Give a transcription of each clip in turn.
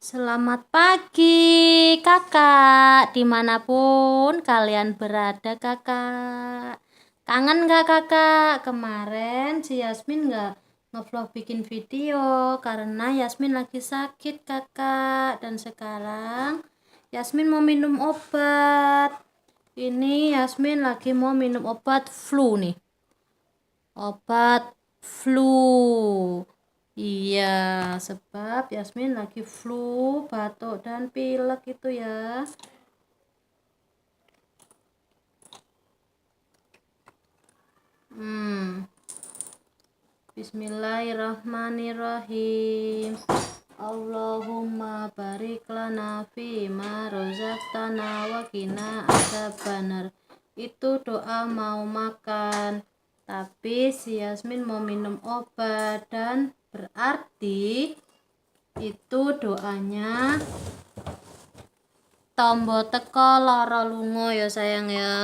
Selamat pagi kakak, dimanapun kalian berada kakak. Kangen gak kakak? Kemarin si Yasmin gak ngevlog bikin video karena Yasmin lagi sakit kakak. Dan sekarang Yasmin mau minum obat. Ini Yasmin lagi mau minum obat flu nih. Obat flu. Iya, sebab Yasmin lagi flu, batuk dan pilek itu ya. Bismillahirrahmanirrahim. Allahumma barik lana fima rozaqtana wa qina adzabannar. Itu doa mau makan. Tapi si Yasmin mau minum obat dan berarti itu doanya tombo teko lara lunga ya sayang ya.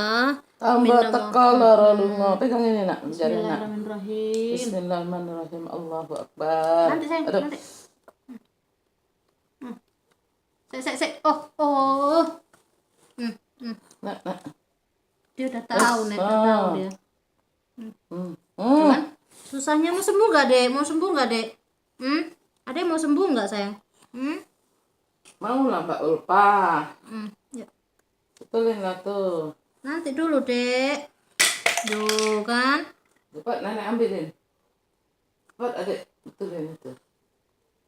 Tombo teko lara lunga. Pegang ini nak, jari nak. Bismillahirrahmanirrahim. Bismillahirrahmanirrahim. Allahu Akbar. Nanti sayang, Aduh. nanti. Sek. Oh. Nak. Dia udah tahu nih, udah tahu dia. Hmm. Susahnya mau sembuh gak dek? Mau sembuh gak dek? Adek mau sembuh gak sayang? Mau lah Mbak Ulpa. Ya. Betulin lah tuh. Nanti dulu dek. Duh kan. Cepat nenek ambilin. Cepat adek. Betulin itu.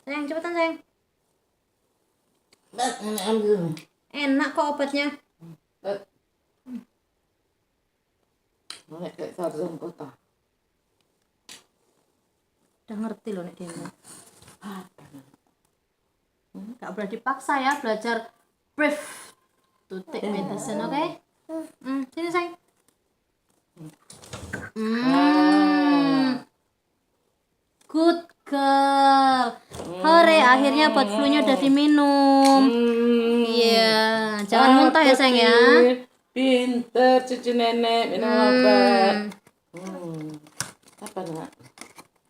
Sayang cepetan sayang. Cepat nenek ambilin. Enak kok obatnya. Cepat. Nenek kayak Tarzan kota. Udah ngerti loh nek dia. Gak boleh dipaksa ya belajar brief to take medicine, oke? Sini sayang. Good girl. Hore, akhirnya obat flu-nya udah diminum. Iya, jangan muntah ya sayang ya. Pinter cucu nenek minum obat. Apa nak?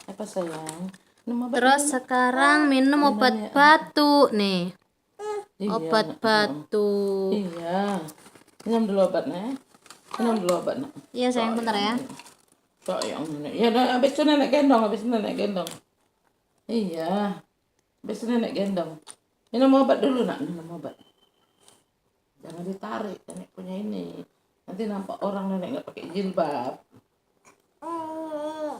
Apa sayang? Minum obat. Terus sekarang minum obat batuk nih. Iya, Obat batuk. Iya. Minum dulu obatnya. Minum dulu obat nak. Iya sayang, bentar ya. Kok yang nenek? Ya udah habis itu nenek gendong. Iya. Habis itu nenek gendong. Minum obat dulu nak, minum obat. Jangan ditarik, nenek punya ini. Nanti nampak orang nenek nggak pakai jilbab. Allah.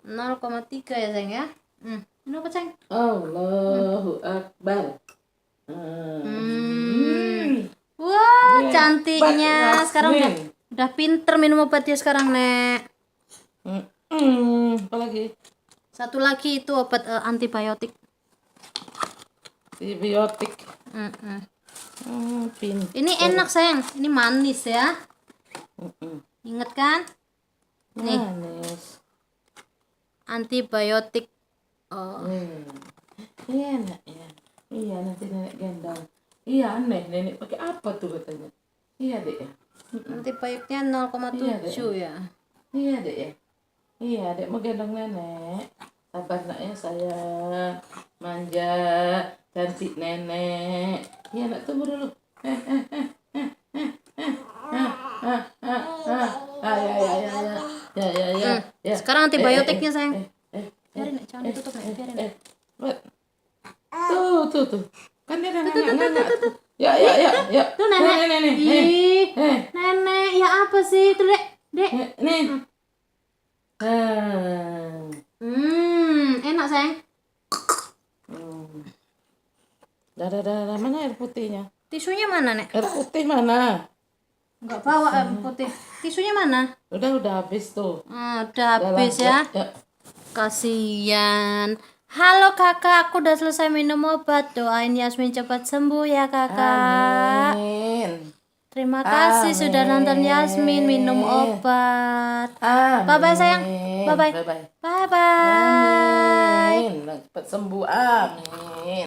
0,3 ya sayang ya. Minum apa sayang? Allahu Akbar. Wah, cantiknya. Yasmin. Sekarang udah pinter minum obatnya sekarang, Nek. Apa lagi? Satu lagi itu obat antibiotik. Antibiotik. Ini enak, sayang. Ini manis ya. Ingat kan? Nih, Manis. antibiotik. Iya enak ya. Iya nanti nenek gendong. Iya aneh nenek pakai apa tuh katanya? Iya dek ya. Antibiotiknya 0,7 ya. Iya dek ya. Iya dek mau gendong nenek. Sabar nak ya sayang. Manja. Cantik nenek. Iya nak tunggu dulu. Ya. Sekarang antibiotiknya sayang. Biarin Nek, jangan ditutup Nek, biarin. Tuh. Kan dia nengak. Ya. Tuh nenek. Ih, nenek, ya apa sih itu dek? Nih. Enak sayang. Dah. Mana air putihnya? Tisunya mana Nek? Air putih mana? Enggak bawa air putih. Tisunya mana? Udah habis tuh. Udah habis ya. Ya. Kasian. Halo kakak, aku udah selesai minum obat. Doain Yasmin cepat sembuh ya kakak. Amin. Terima kasih sudah nonton Yasmin minum obat. Bye bye sayang. Bye bye. Bye bye. Bye bye. Amin. Cepat sembuh. Amin.